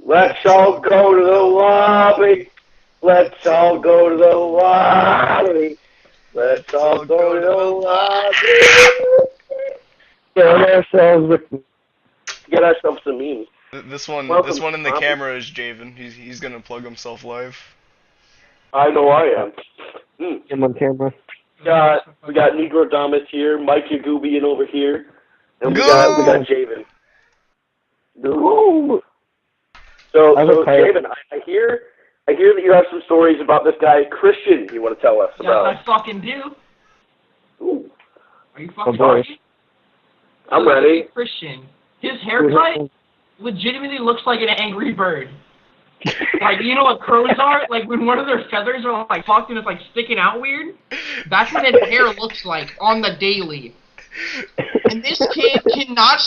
Let's all go to the lobby. Let's all go to the lobby. Let's all go to the lobby. Get ourselves some memes. This one in the camera is Javen. He's gonna plug himself live. I know I am. I'm on camera. We got Negro Damas here, Mike Yagubian over here, and we got Javen. Ooh. So Javen, I hear that you have some stories about this guy Christian. You want to tell us about? Yes, I fucking do. Ooh. Are you fucking ready? I'm ready. Christian, his haircut legitimately looks like an angry bird. Like, you know what curlies are? Like, when one of their feathers are, like, fucked and it's, like, sticking out weird? That's what his hair looks like on the daily. And this kid cannot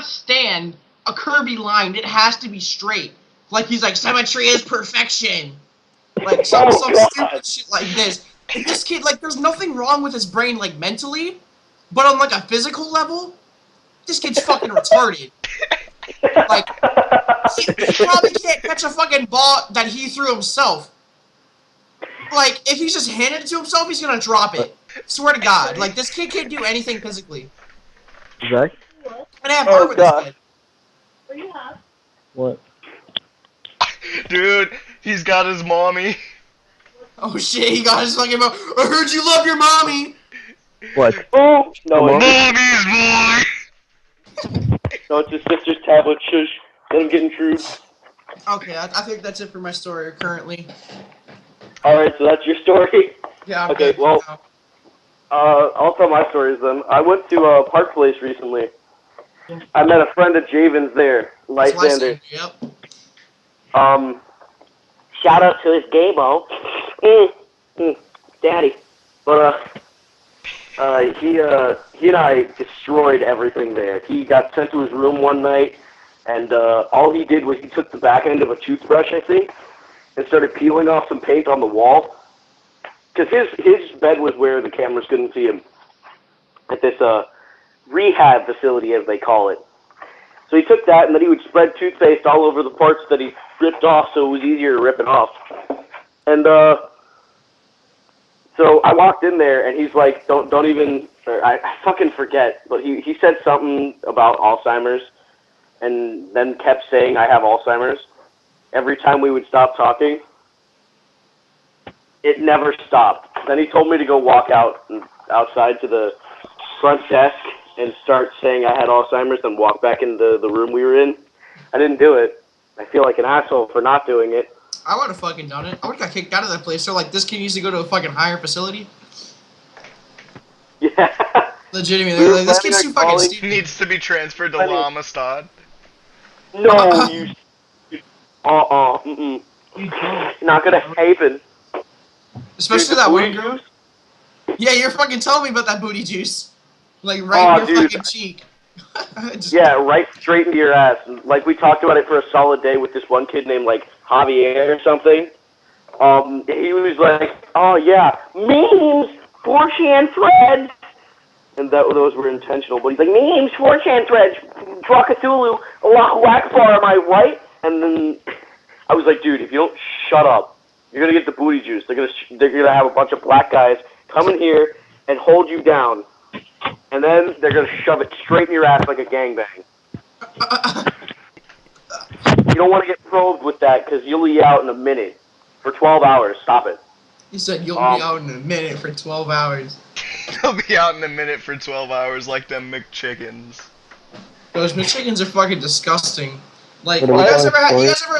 stand a curvy line. It has to be straight. Like, he's like, symmetry is perfection. Like, some stupid shit like this. And this kid, like, there's nothing wrong with his brain, like, mentally, but on, like, a physical level, this kid's fucking retarded. Like, he probably can't catch a fucking ball that he threw himself. Like, if he just handed it to himself, he's gonna drop it. Swear to God. Like, this kid can't do anything physically. Zach? And I have heart with this kid. What do you have? What? Dude, he's got his mommy. Oh shit, he got his fucking mom. I heard you love your mommy! What? Oh, no. Mommy's boy! No, it's his sister's tablet. Shush. Let him get intrude. Okay, I think that's it for my story currently. Alright, so that's your story? Yeah, I'm Okay, good. well, I'll tell my stories then. I went to Park Place recently. I met a friend of Javen's there, Lysander. Yep. Shout out to his Gabo. Daddy. But, he and I destroyed everything there. He got sent to his room one night, and all he did was he took the back end of a toothbrush, I think, and started peeling off some paint on the wall. Because his bed was where the cameras couldn't see him. At this rehab facility, as they call it. So he took that, and then he would spread toothpaste all over the parts that he ripped off, so it was easier to rip it off. And so I walked in there, and he's like, don't even, I fucking forget, but he said something about Alzheimer's, and then kept saying I have Alzheimer's. Every time we would stop talking, it never stopped. Then he told me to go walk outside to the front desk and start saying I had Alzheimer's and walk back into the room we were in. I didn't do it. I feel like an asshole for not doing it. I would have fucking done it. I would have got kicked out of that place. So, like, this kid needs to go to a fucking higher facility. Yeah. Legitimately. Like, this kid's too fucking stupid. He needs to be transferred to La Amistad. No, you... Mm-mm. Not gonna happen. Especially Dude, that booty one girl. juice? Yeah, you're fucking telling me about that booty juice. Like, right in your fucking cheek. Yeah, right straight into your ass. Like, we talked about it for a solid day with this one kid named, like, Javier or something. He was like, oh, yeah, memes, 4chan threads. And those were intentional. But he's like, memes, 4chan threads, Draw Cthulhu, Allahu Akbar, am I right? And then I was like, dude, if you don't shut up, you're going to get the booty juice. They're gonna have a bunch of black guys come in here and hold you down. And then they're going to shove it straight in your ass like a gangbang. You don't want to get probed with that because you'll be out in a minute. For 12 hours. Stop it. He said you'll be out in a minute for 12 hours. He'll be out in a minute for 12 hours like them McChickens. Those McChickens are fucking disgusting. Like, you guys ever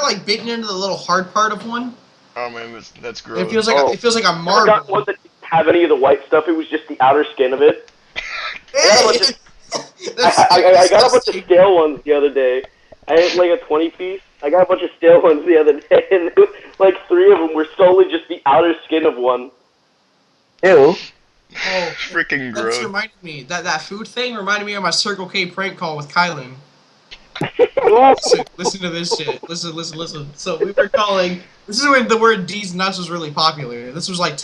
like bitten into the little hard part of one? Oh man, that's gross. It feels like a I marble. got one that didn't have any of the white stuff. It was just the outer skin of it. I got a bunch of stale ones the other day. I had like a 20-piece. I got a bunch of stale ones the other day, and like 3 of them were solely just the outer skin of one. Ew. Oh, freaking gross. That's reminded me. That food thing reminded me of my Circle K prank call with Kylan. Listen to this shit. Listen. So we were calling. This is when the word D's nuts was really popular. This was like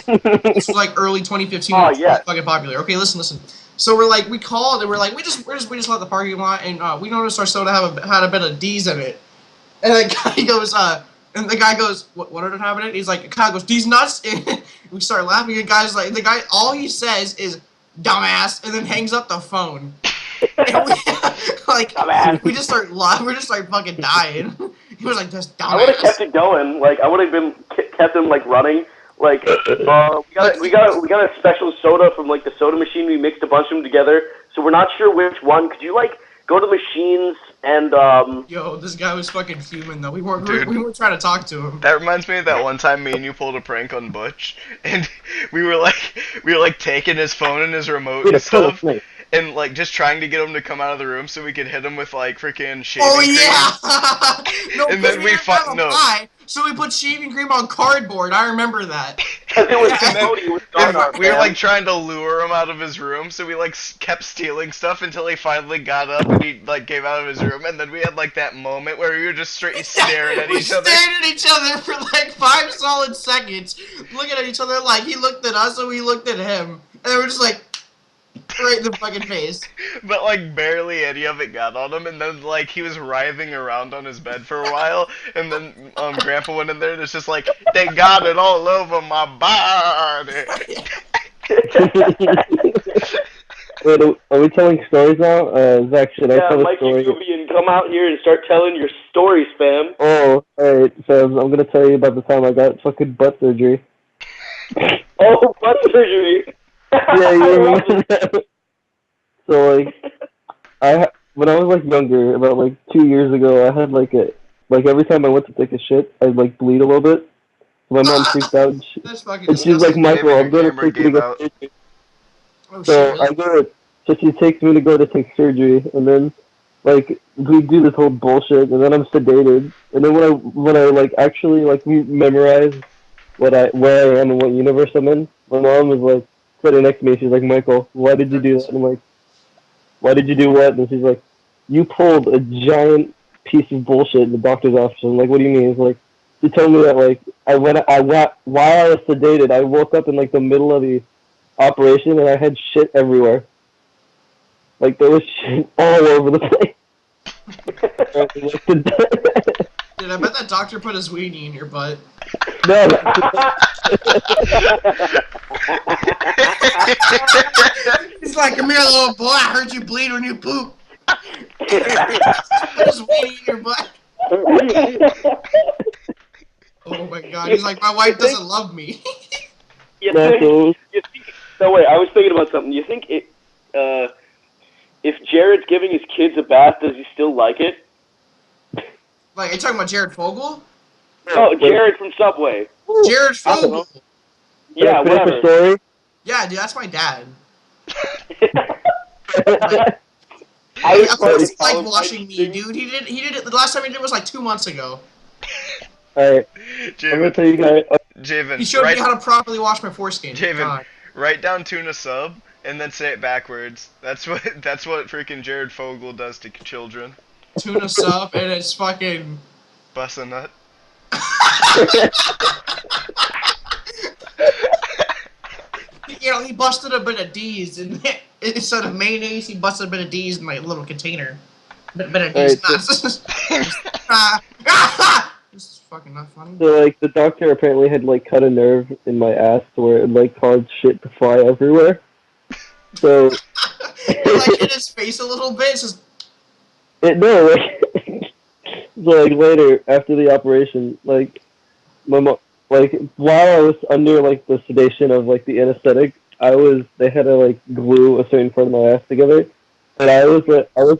early 2015. Oh yeah. Fucking popular. Okay, listen. So we called and we're like, we just left the parking lot and we noticed our soda had a bit of D's in it. And the guy goes, and the guy goes, what are happening? He's like, Kyle goes, these nuts. And we start laughing. And the guy, all he says is, dumbass, and then hangs up the phone. And we, like, Dumbass. we just start laughing. We just start fucking dying. He was like, just dumbass. I would have kept it going. Like I would have been kept him like running. Like we got a special soda from like the soda machine. We mixed a bunch of them together. So we're not sure which one. Could you like go to the machines and Yo, this guy was fucking human though. We weren't Dude. we weren't trying to talk to him. That reminds me of that one time me and you pulled a prank on Butch, and we were like taking his phone and his remote Wait, and stuff, snake. and like just trying to get him to come out of the room so we could hit him with like freaking shaving Oh cream. yeah. No, And because then we we didn't have a no. pie, so we put shaving cream on cardboard. I remember that. because it was And then- Cody with And Gargoyle, we were man. like trying to lure him out of his room, so we like kept stealing stuff until he finally got up and he like came out of his room, and then we had like that moment where we were just straight staring at we each other. stared at each other for like 5 solid seconds, looking at each other like he looked at us and we looked at him, and they were just like right in the fucking face. But like barely any of it got on him, and then like he was writhing around on his bed for a while, and then Grandpa went in there and it's just like they got it all over my body. Wait, are we telling stories now? Zach, should I Yeah, tell a Mikey story? Goobian, come out here and start telling your stories, fam. Oh, alright, so I'm gonna tell you about the time I got fucking butt surgery. Oh, butt surgery. Yeah, you remember that? So, like, when I was, like, younger, about, like, 2 years ago, I had, like, every time I went to take a shit, I'd, like, bleed a little bit. So my mom freaked out, That's fucking and she's like, disgusting. Michael, I'm Maybe your gonna take you to camera get gave surgery. Oh, So shit, I really? go, so she takes me to go to take surgery, and then like we do this whole bullshit, and then I'm sedated, and then when I like actually like memorize where I am and what universe I'm in, my mom was like sitting next to me. She's like, Michael, why did you do that? And I'm like, why did you do what? And she's like, you pulled a giant piece of bullshit in the doctor's office. I'm like, what do you mean? It's like, she told me that like while I was sedated, I woke up in like the middle of the operation and I had shit everywhere. Like there was shit all over the place. Dude, I bet that doctor put his weenie in your butt. No, He's like, come here, little boy. I heard you bleed when you poop. Put his weenie in your butt. Oh my god. He's like, my wife doesn't love me. You no, think, so you think, no, wait, I was thinking about something. You think if Jared's giving his kids a bath, does he still like it? Like, are you talking about Jared Fogle? Oh, Jared from Subway. Jared I don't know. Fogle. Yeah, Can I finish the whatever. story? Yeah, dude, that's my dad. I was Of course probably he liked following washing me, my dude. He did it, the last time he did it was like 2 months ago. Alright, I'm gonna Javen, tell you guys. Javen, He showed write, me how to properly wash my foreskin. Javen. God. write down tuna sub and then say it backwards. That's what freaking Jared Fogle does to children. Tuna sub, and it's fucking... Bust a nut. You know, he busted a bit of D's, and instead of mayonnaise, he busted a bit of D's in my little container. Bit of D's. This is fucking not funny. So like the doctor apparently had like cut a nerve in my ass to where it like caused shit to fly everywhere. So It, like, hit his face a little bit. It's just... no, like so like later after the operation, like my mom, like while I was under like the sedation of like the anesthetic, they had to like glue a certain part of my ass together, and I was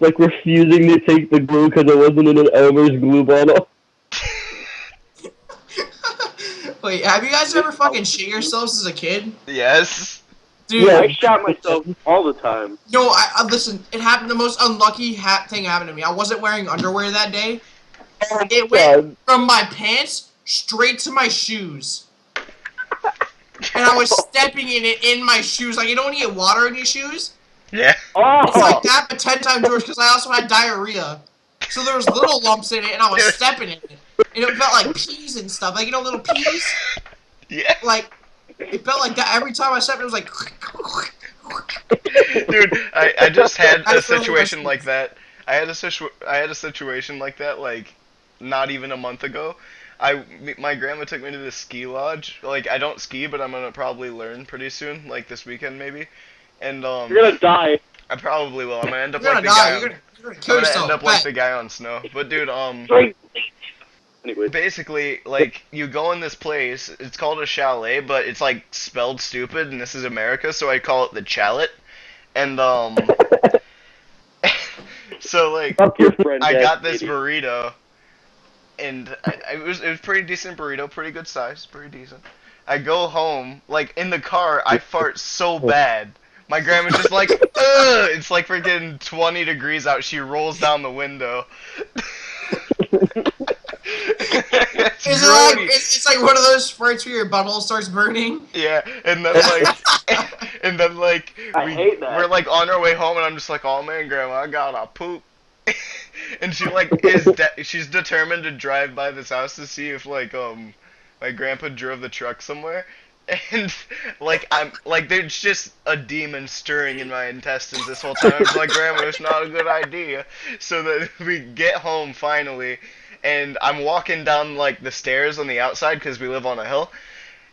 like refusing to take the glue because it wasn't in an Elmer's glue bottle. Wait, have you guys ever fucking shit yourselves as a kid? Yes. Dude, Yeah. I shot myself all the time. no, I listen, it happened, the most unlucky thing happened to me. I wasn't wearing underwear that day. It went from my pants straight to my shoes. And I was stepping in it in my shoes. Like, you know when you get water in your shoes? Yeah. It's Oh, like that, but 10 times worse, because I also had diarrhea. So there was little lumps in it, and I was stepping in it. And it felt like peas and stuff. Like, you know, little peas? Yeah. Like, it felt like that every time I stepped. It was like... Dude, I just had I a feel situation like- like that. I had a situation like that, like not even a month ago. My grandma took me to the ski lodge. Like, I don't ski, but I'm gonna probably learn pretty soon, like this weekend maybe. And You're gonna die. I probably will. I'm gonna end up You're like gonna the die. guy. You're gonna I'm kill gonna yourself. end up like Bet. the guy on Snow. But dude, Straight. Anyway. basically, like, you go in this place. It's called a chalet, but it's like spelled stupid, and this is America, so I call it the chalet. And so like, Fuck your friend. I Dad, got this idiot. burrito, and it was pretty decent burrito, pretty good size, pretty decent. I go home, like in the car, I fart so bad. My grandma's just like, ugh! It's like freaking 20 degrees out. She rolls down the window. It's Is it like grody. it's like one of those sprites where your butthole starts burning? Yeah, and then like, I hate that. we're like on our way home, and I'm just like, oh man, grandma, I gotta poop. And she like she's determined to drive by this house to see if like my grandpa drove the truck somewhere. And like I'm like there's just a demon stirring in my intestines this whole time. I'm just like, grandma, it's not a good idea. So that we get home finally, and I'm walking down like the stairs on the outside because we live on a hill.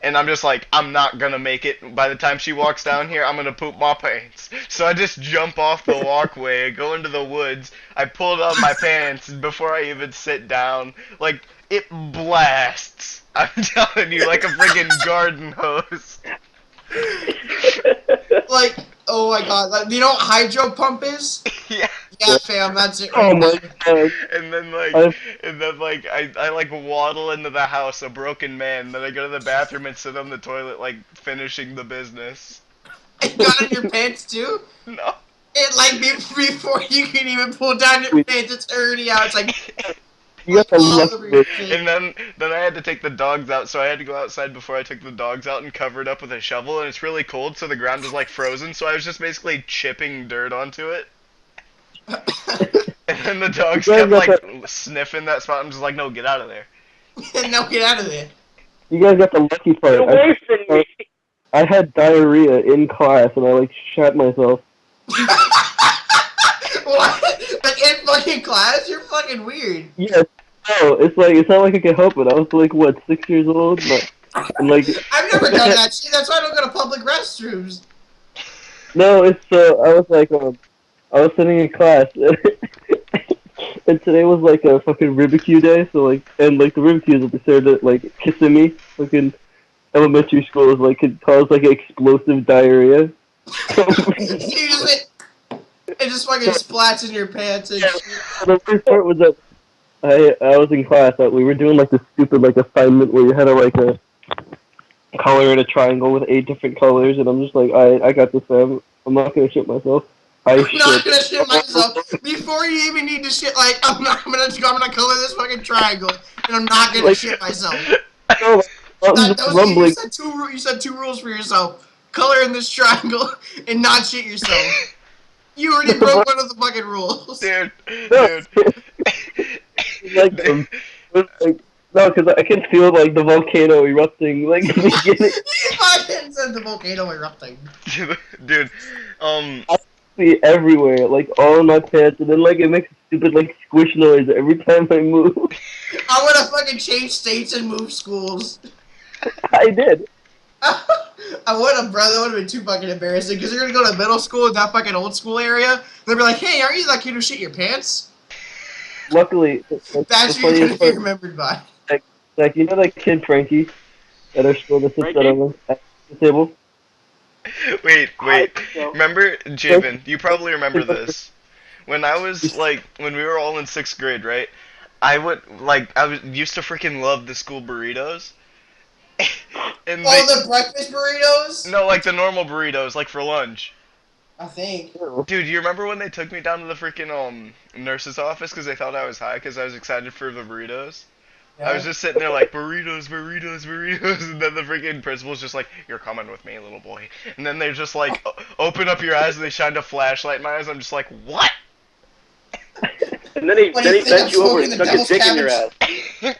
And I'm just like, I'm not gonna make it. By the time she walks down here, I'm gonna poop my pants. So I just jump off the walkway, go into the woods. I pulled up my pants before I even sit down. Like, it blasts. I'm telling you, like a friggin' garden hose. Like, oh my god, like, you know what hydro pump is? Yeah. Yeah, fam, that's it. Oh Right my there. god. And then I've- like I like waddle into the house a broken man. Then I go to the bathroom and sit on the toilet like finishing the business. You got in your pants too? No. It like before you can even pull down your pants, it's already out. It's like You got the all luck over of your it. shit. And then I had to take the dogs out, so I had to go outside before I took the dogs out and cover it up with a shovel. And it's really cold, so the ground is like frozen. So I was just basically chipping dirt onto it. And then the dogs You guys kept got like sniffing that spot. I'm just like, no, get out of there. Now get out of there. You guys got the lucky part. Get away from me. I had diarrhea in class and I like shat myself. What? Like in fucking class? You're fucking weird. Yes. No, it's not like I could help it. I was like what, 6 years old? But, and like I've never done that shit. That's why I don't go to public restrooms. no, it's I was like I was sitting in class and today was like a fucking Rubik's day, so like and like the Rubik's that they served at like Kissimmee, fucking elementary school, is like could cause like explosive diarrhea. You just went, it just fucking splats in your pants and shit. The first part was that I was in class that we were doing like this stupid like assignment where you had to like color in a triangle with 8 different colors, and I'm just like, I got this, fam. I'm not gonna shit myself. I I'm not shit. gonna shit myself before you even need to shit. Like I'm gonna color this fucking triangle, and I'm not gonna Like- shit myself. No, I'm That, just those, rumbling. you said two rules for yourself: color in this triangle and not shit yourself. You already broke one of the fucking rules. Dude, No. dude. Like, it was like, no, because I can feel like the volcano erupting. Like, in the beginning. You fucking said the volcano erupting. Dude, See everywhere, like all in my pants, and then like it makes a stupid like squish noise every time I move. I wanna fucking change states and move schools. I did. I would have, bro. That would have been too fucking embarrassing. Because you're gonna go to middle school in that fucking old school area. They'll be like, "Hey, aren't you that kid who shit your pants?" Luckily, That's the who you're funniest gonna be part, remembered by. like you know that kid Frankie at our school that sits at the table. wait. So, Remember, Javen, you probably remember this. When I was, like, when we were all in 6th grade, right? I used to freaking love the school burritos. And Oh, the breakfast burritos? no, like the normal burritos, like for lunch. I think. Dude, you remember when they took me down to the freaking nurse's office because they thought I was high because I was excited for the burritos? I was just sitting there like, burritos, burritos, burritos, and then the freaking principal's just like, you're coming with me, little boy. And then they're just like, open up your eyes, and they shined a flashlight in my eyes. I'm just like, what? and then he What do you think, bent I'm you over smoking and the stuck his devil's dick in your ass.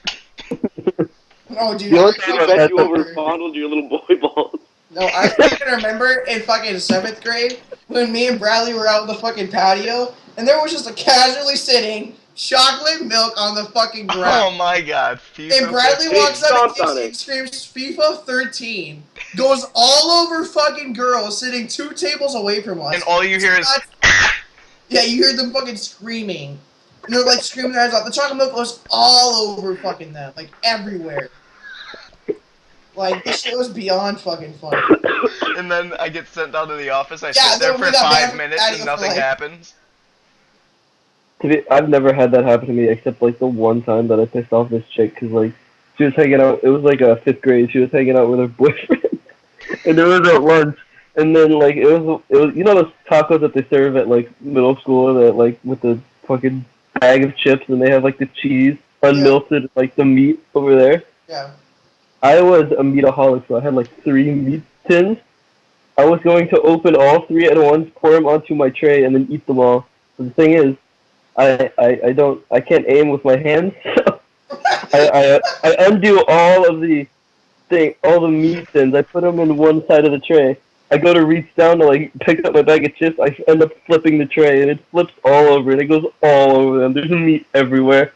cabbage? No, dude. The only I thing He about bent you that- over and fondled your little boy balls. No, I fucking remember in fucking 7th grade when me and Bradley were out in the fucking patio, and there was just a casually sitting chocolate milk on the fucking Oh ground. my god. FIFA And Bradley 15. walks out and stomped on kicks and screams FIFA 13. Goes all over fucking girls sitting 2 tables away from us. And all you hear is. Yeah, you hear them fucking screaming. And they're like screaming their heads off. The chocolate milk goes all over fucking them. Like everywhere. Like, this shit was beyond fucking funny. And then I get sent down to the office. I Yeah, sit there then for we got 5 banned minutes out and of nothing life. happens. I've never had that happen to me except like the one time that I pissed off this chick because like she was hanging out. It was like a 5th grade. She was hanging out with her boyfriend, and it was at lunch. And then like it was you know those tacos that they serve at like middle school that like with the fucking bag of chips and they have like the cheese unmelted like the meat over there. Yeah. I was a meataholic, so I had like 3 meat tins. I was going to open all 3 at once, pour them onto my tray, and then eat them all. But the thing is, I can't aim with my hands. I undo all the meat tins. I put them in one side of the tray. I go to reach down to like pick up my bag of chips. I end up flipping the tray, and it flips all over, and it goes all over them. There's meat everywhere.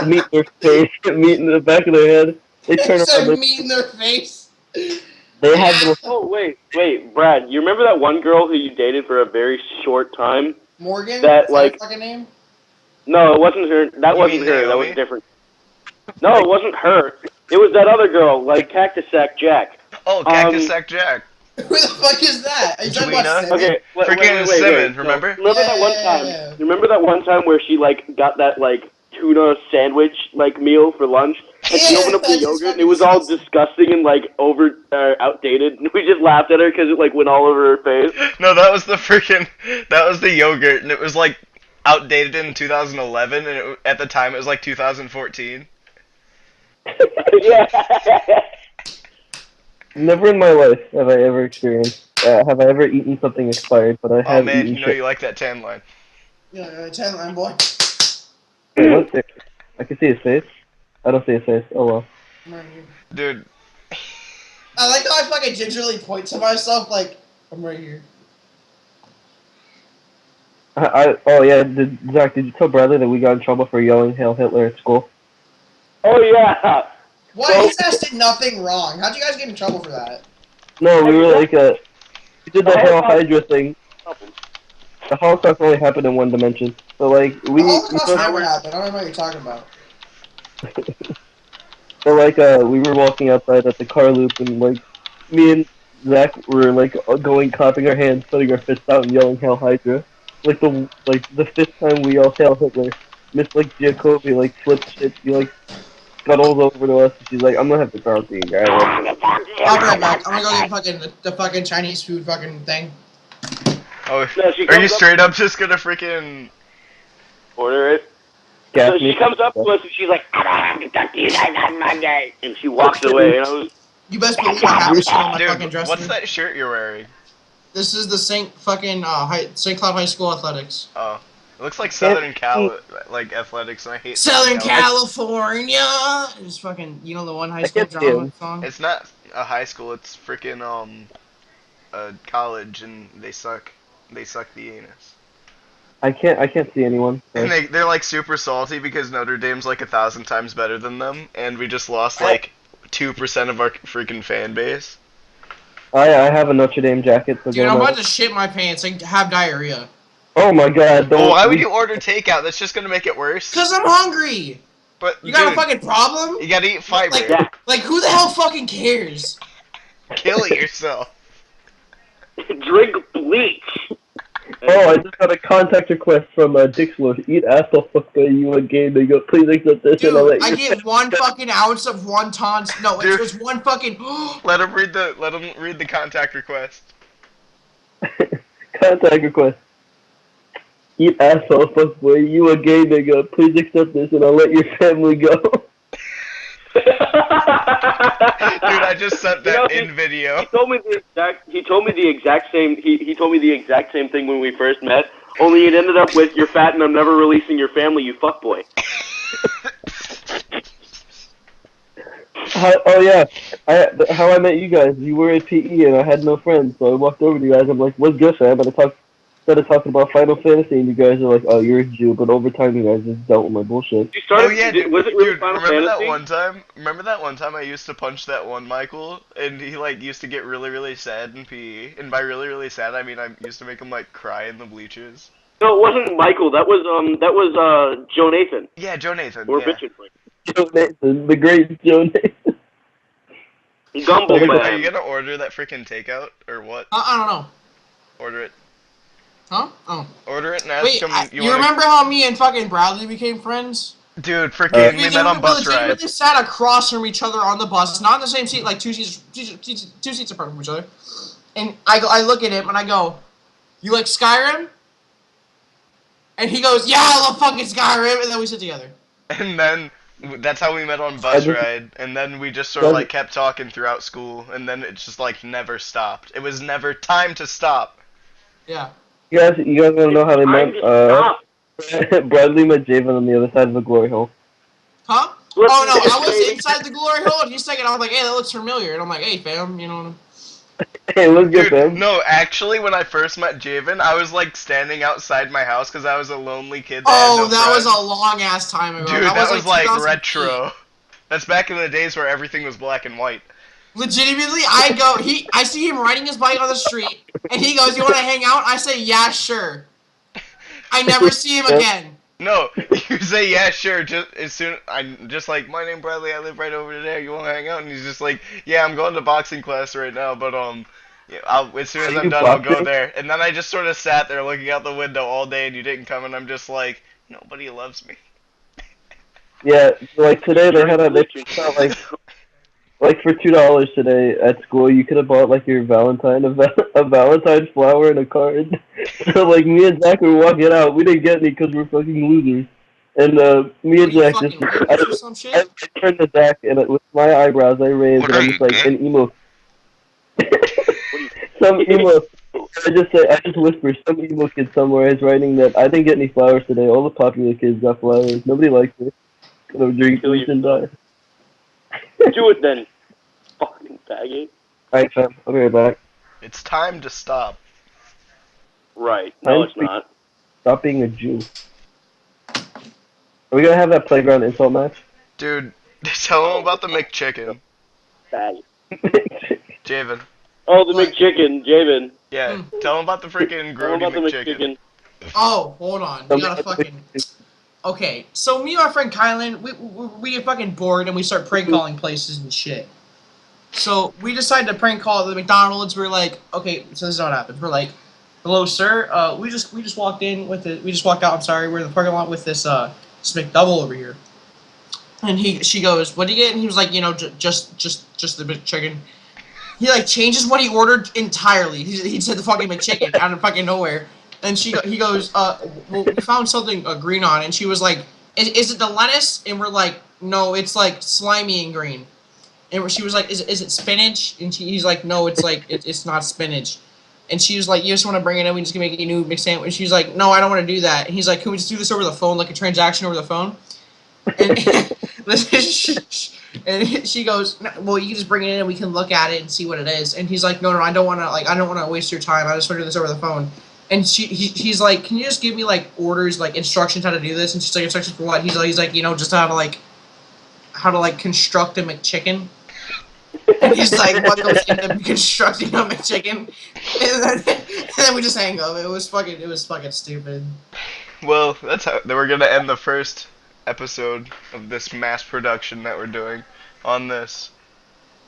Meat in their face, meat in the back of their head. They turn It's around. a meat in their face. They had the Oh, wait, Brad, you remember that one girl who you dated for a very short time? Morgan? That, Is like- her fucking name? No, it wasn't her. That You wasn't mean her. That was Naomi? different. No, it wasn't her. It was that other girl, like Cactus Sack Jack. Oh, Cactus Sack Jack. Who the fuck is that? Are you talking about Juina? Simmons? Okay, Freaking Simmons, No, remember? Remember that one time? Yeah. You remember that one time where she like got that like tuna sandwich like meal for lunch, and she Yeah, opened up the that's yogurt and it was all fucking disgusting and like outdated. And we just laughed at her because it like went all over her face. No, that was the yogurt, and it was like outdated in 2011, and at the time it was like 2014. Yeah. Never in my life have I ever experienced. Have I ever eaten something expired? But I Oh have man, eaten you know shit. you like that tan line. Yeah, tell him, boy. Wait, what's it? I can see his face. I don't see his face. Oh well. I'm right here. Dude, I like how I fucking gingerly point to myself like, I'm right here. Oh yeah, Zach, did you tell Bradley that we got in trouble for yelling "Hail Hitler" at school? Oh yeah. Why? Well- His ass did nothing wrong. How'd you guys get in trouble for that? No, we were like we did the The Hail Holocaust- Hydra thing. The Holocaust only happened in one dimension. So like we The Holocaust first- never happened. I don't know what you're talking about. So like we were walking outside at the car loop and like me and Zach were like going clapping our hands, putting our fists out and yelling "Hail Hydra." Like the 5th time we yelled "Hail Hitler," Miss like Jacoby like flipped shit. She like scuttles over to us. And she's like, "I'm gonna have to talk to you guys." I'll be right back. I'm gonna go get fucking the fucking Chinese food fucking thing. oh, No, she are you comes up- straight up just gonna freaking? Order it. Gas So me. she comes up to us and she's like, "I don't have to talk to you guys on Monday," and she walks away. And I was, You best believe I have this shit on my fucking Dude, dresser. what's that shirt you're wearing? This is the St. Cloud High School Athletics. Oh, it looks like Southern Cal like athletics, and I hate Southern Cal. California. It's fucking, you know the one high I school get drama you. song. It's not a high school. It's freaking a college, and they suck. They suck the anus. I can't see anyone. So. And they're like super salty because Notre Dame's like 1,000 times better than them, and we just lost like 2% of our freaking fan base. I have a Notre Dame jacket. So Dude, go I'm on. about to shit my pants and have diarrhea. Oh my god! Don't. Well, why would you order takeout? That's just gonna make it worse. Cause I'm hungry. But You got dude, a fucking problem? you gotta eat fiber. Like, Yeah. like who the hell fucking cares? Kill yourself. drink bleach. Oh, I just got a contact request from Dixlord. Eat asshole fuck you a game. They go, please accept this and I'll Dude, let I you. get 1 fucking ounce of wontons. No, Dude. it's 1 fucking. Let him read the contact request. Contact request. Eat asshole fuck boy. You a gay nigga. Please accept this and I'll let your family go. Dude, I just sent You know, that in video. He told me the exact same. He told me the exact same thing when we first met. Only it ended up with "You're fat and I'm never releasing your family, you fuckboy." Oh yeah, how I met you guys. You were at PE and I had no friends, so I walked over to you guys. I'm like, "What's good, fam?" And I talked started talking about Final Fantasy, and you guys are like, "Oh, you're a Jew," but over time, you guys just dealt with my bullshit. You started. Oh yeah, dude. Was it really Dude, Final remember Fantasy? that one time? Remember that one time I used to punch that one Michael, and he like used to get really, really sad in PE. And by really, really sad, I mean I used to make him like cry in the bleachers. No, it wasn't Michael. That was Joe Nathan. Yeah, Joe Nathan. Or Yeah. Richard. Joe Nathan, the great Joe Nathan. Gumball Dude, Man. are you gonna order that freaking takeout or what? I don't know. Order it. Huh? Oh. Order it and ask Wait, him. you wanna- remember how me and fucking Bradley became friends? Dude, freaking, we met on bus ride. legitimately sat across from each other on the bus, not in the same seat, like two seats apart from each other. And I look at him and I go, "You like Skyrim?" And he goes, "Yeah, I love fucking Skyrim." And then we sit together. And then that's how we met on bus ride. And then we just sort of like kept talking throughout school. And then it just like never stopped. It was never time to stop. Yeah. You guys want to know how they met? Stop. Bradley met Javen on the other side of the glory hole. Huh? Oh no, I was inside the glory hole, and he's thinking, I was like, "Hey, that looks familiar," and I'm like, "Hey, fam, you know." Hey, let's get Dude, them. no, actually, when I first met Javen, I was like standing outside my house because I was a lonely kid. That had Oh, no that was friends. a long ass time ago. Dude, that was like 2008. retro. That's back in the days where everything was black and white. Legitimately, I see him riding his bike on the street, and he goes, "You want to hang out?" I say, "Yeah, sure." I never see him again. No, you say yeah, sure. Just as soon I'm just like, "My name Bradley. I live right over there. You want to hang out?" And he's just like, "Yeah, I'm going to boxing class right now, but yeah, as soon as Are I'm you done, I'll go boxing? there." And then I just sort of sat there looking out the window all day, and you didn't come, and I'm just like, nobody loves me. Yeah, like today they had like for $2 today at school you could have bought like your Valentine a Valentine flower and a card. So like me and Zach were walking out, we didn't get any because we're fucking losers. And me and You Zach fucking just losers or some I shit? turned to Zach and with my eyebrows I raised and I'm just like an emo. Some emo. I just whisper. Some emo kid somewhere is writing that I didn't get any flowers today. All the popular kids got flowers. Nobody likes me. Gonna drink bleach and die. Do it then. Fucking faggot. Alright, fam. I'll be right back. It's time to stop. Right. No, it's not. Stop being a Jew. Are we gonna have that playground insult match? Dude, tell him about the McChicken. Faggot. Javen. Oh, the McChicken, Javen. Yeah, tell him about the freaking Tell him grody about the McChicken. McChicken. Oh, hold on. We gotta fucking. Okay, so me and my friend Kylan, we get fucking bored and we start prank calling places and shit. So we decided to prank call the McDonald's. We're like, okay, so this is what happens. We're like, "Hello, sir. We just walked in with it. We just walked out. I'm sorry. We're in the parking lot with this McDouble over here." And she goes, "What do you get?" And he was like, just the McChicken. He like changes what he ordered entirely. He said the fucking McChicken out of fucking nowhere. And he goes, well, we found something green on it. And she was like, is it the lettuce? And we're like, no, it's like slimy and green. And she was like, is it spinach? And he's like, no, it's like, it's not spinach. And she was like, you just want to bring it in? We just can make a new McSandwich. And she's like, no, I don't want to do that. And he's like, can we just do this over the phone, like a transaction over the phone? And she goes, well, you can just bring it in and we can look at it and see what it is. And he's like, no, I don't want to waste your time. I just want to do this over the phone. And he's like, can you just give me like orders, like instructions how to do this? And she's like, instructions for what? He's like, just how to construct a McChicken. And he's like, what goes into constructing a McChicken? And then we just hang up. It was fucking stupid. Well, that's how we're gonna end the first episode of this mass production that we're doing on this.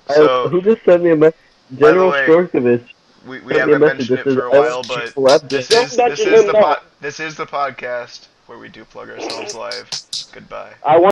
So who just sent me a message? By the General way, Storkovich. we sent me a haven't message mentioned it that for a says, while, but collab this this. is the podcast where we do plug ourselves live. Goodbye. I want